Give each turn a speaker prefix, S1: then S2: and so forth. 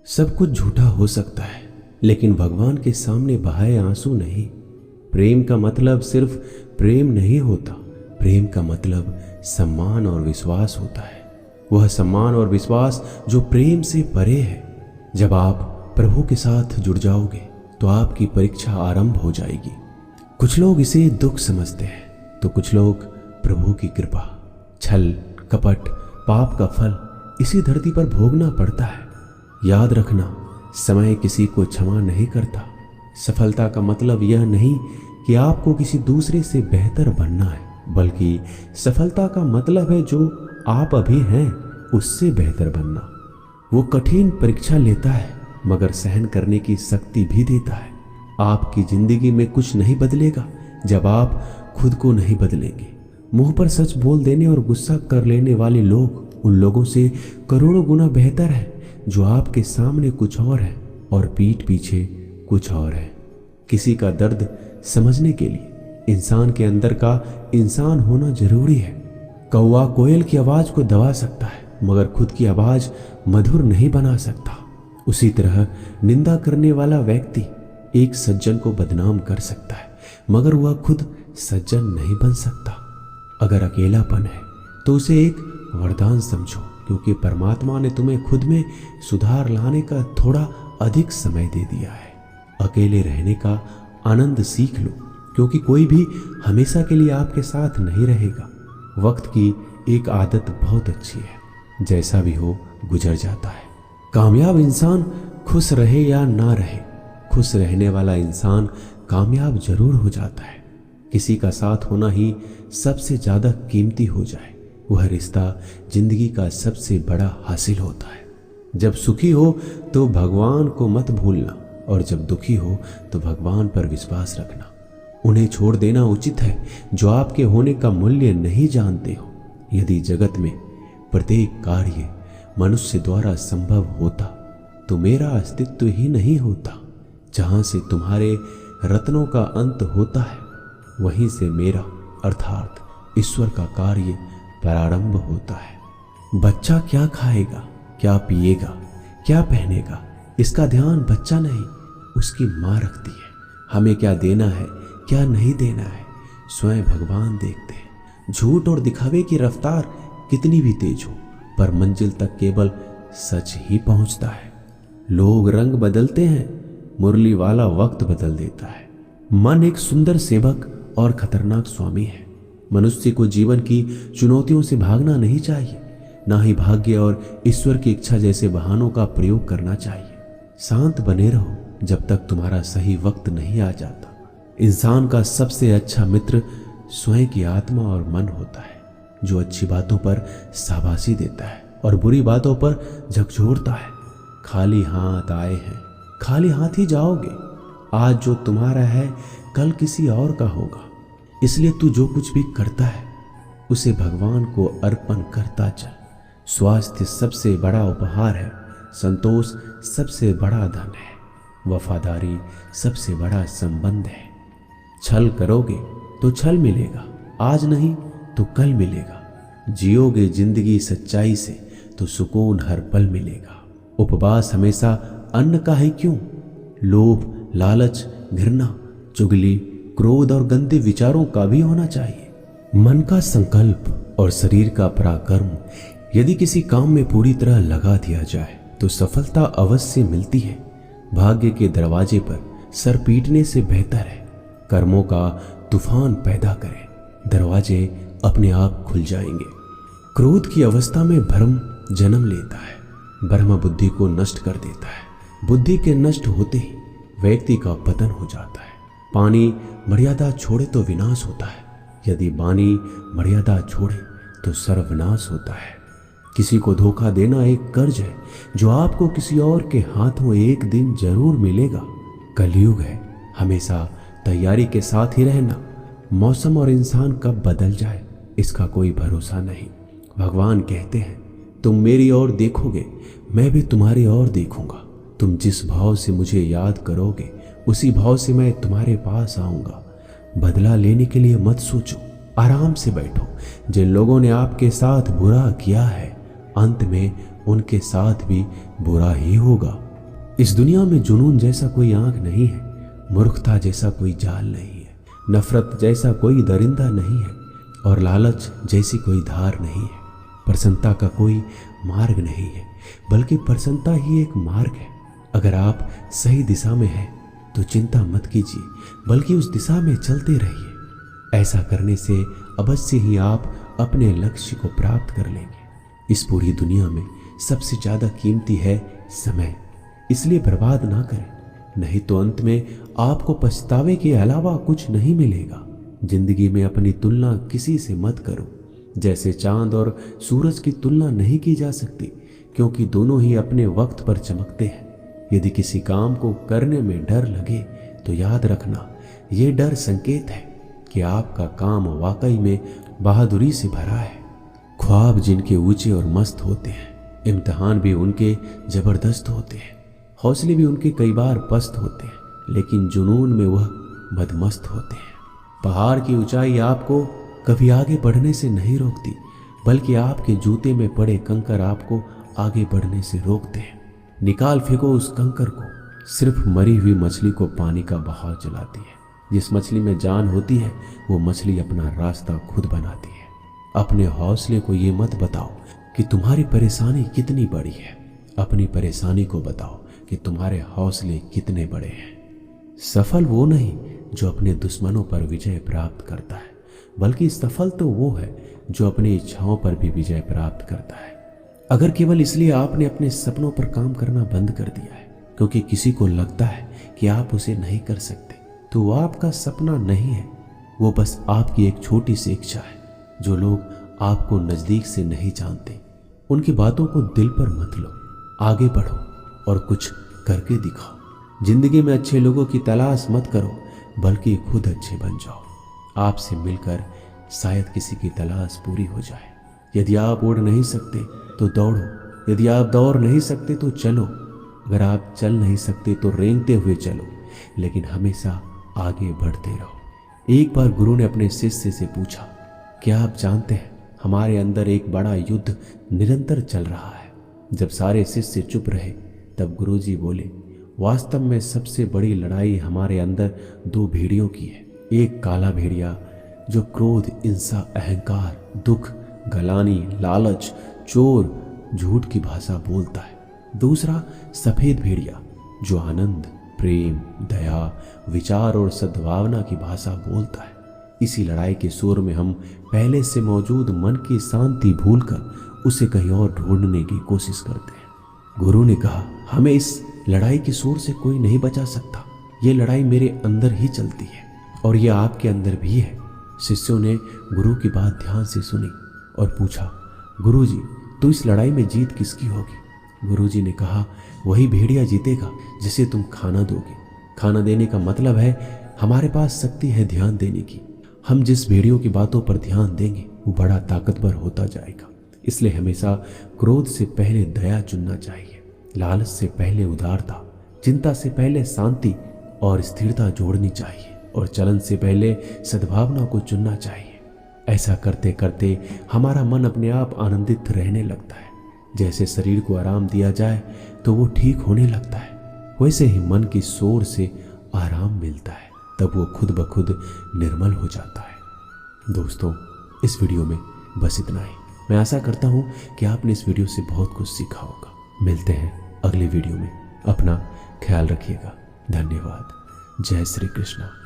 S1: सब कुछ झूठा हो सकता है, लेकिन भगवान के सामने बहाए आंसू नहीं। प्रेम का मतलब सिर्फ प्रेम नहीं होता, प्रेम का मतलब सम्मान और विश्वास होता है। वह सम्मान और विश्वास जो प्रेम से परे है। जब आप प्रभु के साथ जुड़ जाओगे तो आपकी परीक्षा आरंभ हो जाएगी। कुछ लोग इसे दुख समझते हैं तो कुछ लोग प्रभु की कृपा। छल, कपट, पाप का फल इसी धरती पर भोगना पड़ता है। याद रखना, समय किसी को क्षमा नहीं करता। सफलता का मतलब यह नहीं कि आपको किसी दूसरे से बेहतर बनना है, बल्कि सफलता का मतलब है जो आप अभी हैं उससे बेहतर बनना। वो कठिन परीक्षा लेता है मगर सहन करने की शक्ति भी देता है। आपकी जिंदगी में कुछ नहीं बदलेगा जब आप खुद को नहीं बदलेंगे। मुंह पर सच बोल देने और गुस्सा कर लेने वाले लोग उन लोगों से करोड़ों गुना बेहतर है जो आपके सामने कुछ और है और पीठ पीछे कुछ और है। किसी का दर्द समझने के लिए इंसान के अंदर का इंसान होना जरूरी है। कौवा कोयल की आवाज को दबा सकता है मगर खुद की आवाज मधुर नहीं बना सकता। उसी तरह निंदा करने वाला व्यक्ति एक सज्जन को बदनाम कर सकता है मगर वह खुद सज्जन नहीं बन सकता। अगर अकेलापन है तो उसे एक वरदान समझो, क्योंकि परमात्मा ने तुम्हें खुद में सुधार लाने का थोड़ा अधिक समय दे दिया है। अकेले रहने का आनंद सीख लो, क्योंकि कोई भी हमेशा के लिए आपके साथ नहीं रहेगा। वक्त की एक आदत बहुत अच्छी है, जैसा भी हो गुजर जाता है। कामयाब इंसान खुश रहे या ना रहे, खुश रहने वाला इंसान कामयाब जरूर हो जाता है। किसी का साथ होना ही सबसे ज्यादा कीमती हो जाए, वह रिश्ता जिंदगी का सबसे बड़ा हासिल होता है। जब सुखी हो तो भगवान को मत भूलना, और जब दुखी हो तो भगवान पर विश्वास रखना। उन्हें छोड़ देना उचित है जो आपके होने का मूल्य नहीं जानते हो। यदि जगत में प्रत्येक कार्य मनुष्य द्वारा संभव होता तो मेरा अस्तित्व ही नहीं होता। जहां से तुम्हारे रत्नों का अंत होता है वहीं से मेरा अर्थात ईश्वर का कार्य प्रारंभ होता है। बच्चा क्या खाएगा, क्या पिएगा, क्या पहनेगा, इसका ध्यान बच्चा नहीं उसकी माँ रखती है। हमें क्या देना है, क्या नहीं देना है, स्वयं भगवान देखते हैं। झूठ और दिखावे की रफ्तार कितनी भी तेज हो, पर मंजिल तक केवल सच ही पहुंचता है। लोग रंग बदलते हैं, मुरली वाला वक्त बदल देता है। मन एक सुंदर सेवक और खतरनाक स्वामी है। मनुष्य को जीवन की चुनौतियों से भागना नहीं चाहिए, ना ही भाग्य और ईश्वर की इच्छा जैसे बहानों का प्रयोग करना चाहिए। शांत बने रहो जब तक तुम्हारा सही वक्त नहीं आ जाता। इंसान का सबसे अच्छा मित्र स्वयं की आत्मा और मन होता है, जो अच्छी बातों पर शाबाशी देता है और बुरी बातों पर झकझोरता है। खाली हाथ आए हैं, खाली हाथ ही जाओगे। आज जो तुम्हारा है कल किसी और का होगा, इसलिए तू जो कुछ भी करता है उसे भगवान को अर्पण करता चल। स्वास्थ्य सबसे बड़ा उपहार है, संतोष सबसे बड़ा धन है, वफादारी सबसे बड़ा संबंध है। छल करोगे तो छल मिलेगा, आज नहीं तो कल मिलेगा। जियोगे जिंदगी सच्चाई से तो सुकून हर पल मिलेगा। उपवास हमेशा अन्न का ही क्यों, लोभ, लालच, घृणा, चुगली, क्रोध और गंदे विचारों का भी होना चाहिए। मन का संकल्प और शरीर का पराक्रम यदि किसी काम में पूरी तरह लगा दिया जाए तो सफलता अवश्य मिलती है। भाग्य के दरवाजे पर सर पीटने से बेहतर है कर्मों का तूफान पैदा करें, दरवाजे अपने आप खुल जाएंगे। क्रोध की अवस्था में भ्रम जन्म लेता है, ब्रह्म बुद्धि को नष्ट कर देता है। बुद्धि के नष्ट होते ही व्यक्ति का पतन हो जाता है। पानी मर्यादा छोड़े तो विनाश होता है, यदि वाणी मर्यादा छोड़े तो सर्वनाश होता है। किसी को धोखा देना एक कर्ज है जो आपको किसी और के हाथों एक दिन जरूर मिलेगा। कलयुग है, हमेशा तैयारी के साथ ही रहना। मौसम और इंसान कब बदल जाए इसका कोई भरोसा नहीं। भगवान कहते हैं तुम मेरी ओर देखोगे, मैं भी तुम्हारी ओर देखूंगा। तुम जिस भाव से मुझे याद करोगे उसी भाव से मैं तुम्हारे पास आऊंगा। बदला लेने के लिए मत सोचो, आराम से बैठो। जिन लोगों ने आपके साथ बुरा किया है अंत में उनके साथ भी बुरा ही होगा। इस दुनिया में जुनून जैसा कोई आंख नहीं है, मूर्खता जैसा कोई जाल नहीं है, नफरत जैसा कोई दरिंदा नहीं है और लालच जैसी कोई धार नहीं है। प्रसन्नता का कोई मार्ग नहीं है, बल्कि प्रसन्नता ही एक मार्ग है। अगर आप सही दिशा में हैं तो चिंता मत कीजिए, बल्कि उस दिशा में चलते रहिए। ऐसा करने से अवश्य ही आप अपने लक्ष्य को प्राप्त कर लेंगे। इस पूरी दुनिया में सबसे ज्यादा कीमती है समय, इसलिए बर्बाद ना करें, नहीं तो अंत में आपको पछतावे के अलावा कुछ नहीं मिलेगा। जिंदगी में अपनी तुलना किसी से मत करो। जैसे चांद और सूरज की तुलना नहीं की जा सकती, क्योंकि दोनों ही अपने वक्त पर चमकते हैं। यदि किसी काम को करने में डर लगे तो याद रखना, ये डर संकेत है कि आपका काम वाकई में बहादुरी से भरा है। ख्वाब जिनके ऊंचे और मस्त होते हैं, इम्तिहान भी उनके जबरदस्त होते हैं, हौसले भी उनके कई बार पस्त होते हैं, लेकिन जुनून में वह मदमस्त होते हैं। पहाड़ की ऊंचाई आपको कभी आगे बढ़ने से नहीं रोकती, बल्कि आपके जूते में पड़े कंकर आपको आगे बढ़ने से रोकते हैं। निकाल फेंको उस कंकर को। सिर्फ मरी हुई मछली को पानी का बहाव चलाती है। जिस मछली में जान होती है वो मछली अपना रास्ता खुद बनाती है। अपने हौसले को ये मत बताओ कि तुम्हारी परेशानी कितनी बड़ी है, अपनी परेशानी को बताओ कि तुम्हारे हौसले कितने बड़े हैं। सफल वो नहीं जो अपने दुश्मनों पर विजय प्राप्त करता है, बल्कि सफल तो वो है जो अपनी इच्छाओं पर भी विजय प्राप्त करता है। अगर केवल इसलिए आपने अपने सपनों पर काम करना बंद कर दिया है क्योंकि किसी को लगता है कि आप उसे नहीं कर सकते, तो वो आपका सपना नहीं है, वो बस आपकी एक छोटी सी इच्छा है। जो लोग आपको नजदीक से नहीं जानते, उनकी बातों को दिल पर मत लो, आगे बढ़ो और कुछ करके दिखाओ। जिंदगी में अच्छे लोगों की तलाश मत करो, बल्कि खुद अच्छे बन जाओ। आपसे मिलकर शायद किसी की तलाश पूरी हो जाए। यदि आप उड़ नहीं सकते तो दौड़ो, यदि आप दौड़ नहीं सकते तो चलो, अगर आप चल नहीं सकते तो रेंगते हुए चलो, लेकिन हमेशा आगे बढ़ते रहो। एक बार गुरु ने अपने शिष्य से पूछा, क्या आप जानते हैं हमारे अंदर एक बड़ा युद्ध निरंतर चल रहा है। जब सारे शिष्य चुप रहे तब गुरुजी बोले, वास्तव में सबसे बड़ी लड़ाई हमारे अंदर दो भेड़ियों की है। एक काला भेड़िया जो क्रोध, हिंसा, अहंकार, दुख, गलानी, लालच, चोर, झूठ की भाषा बोलता है। दूसरा सफेद भेड़िया जो आनंद, प्रेम, दया, विचार और सद्भावना की भाषा बोलता है। इसी लड़ाई के शोर में हम पहले से मौजूद मन की शांति भूलकर उसे कहीं और ढूंढने की कोशिश करते हैं। गुरु ने कहा, हमें इस लड़ाई के शोर से कोई नहीं बचा सकता। ये लड़ाई मेरे अंदर ही चलती है और ये आपके अंदर भी है। शिष्यों ने गुरु की बात ध्यान से सुनी और पूछा, गुरुजी, तो इस लड़ाई में जीत किसकी होगी? गुरुजी ने कहा, वही भेड़िया जीतेगा जिसे तुम खाना दोगे। खाना देने का मतलब है हमारे पास शक्ति है ध्यान देने की। हम जिस भेड़ियों की बातों पर ध्यान देंगे वो बड़ा ताकतवर होता जाएगा। इसलिए हमेशा क्रोध से पहले दया चुनना चाहिए, लालच से पहले उदारता, चिंता से पहले शांति और स्थिरता जोड़नी चाहिए और चलन से पहले सद्भावना को चुनना चाहिए। ऐसा करते करते हमारा मन अपने आप आनंदित रहने लगता है। जैसे शरीर को आराम दिया जाए तो वो ठीक होने लगता है, वैसे ही मन की शोर से आराम मिलता है, तब वो खुद ब खुद निर्मल हो जाता है। दोस्तों, इस वीडियो में बस इतना ही। मैं आशा करता हूँ कि आपने इस वीडियो से बहुत कुछ सीखा होगा। मिलते हैं अगले वीडियो में। अपना ख्याल रखिएगा। धन्यवाद। जय श्री कृष्ण।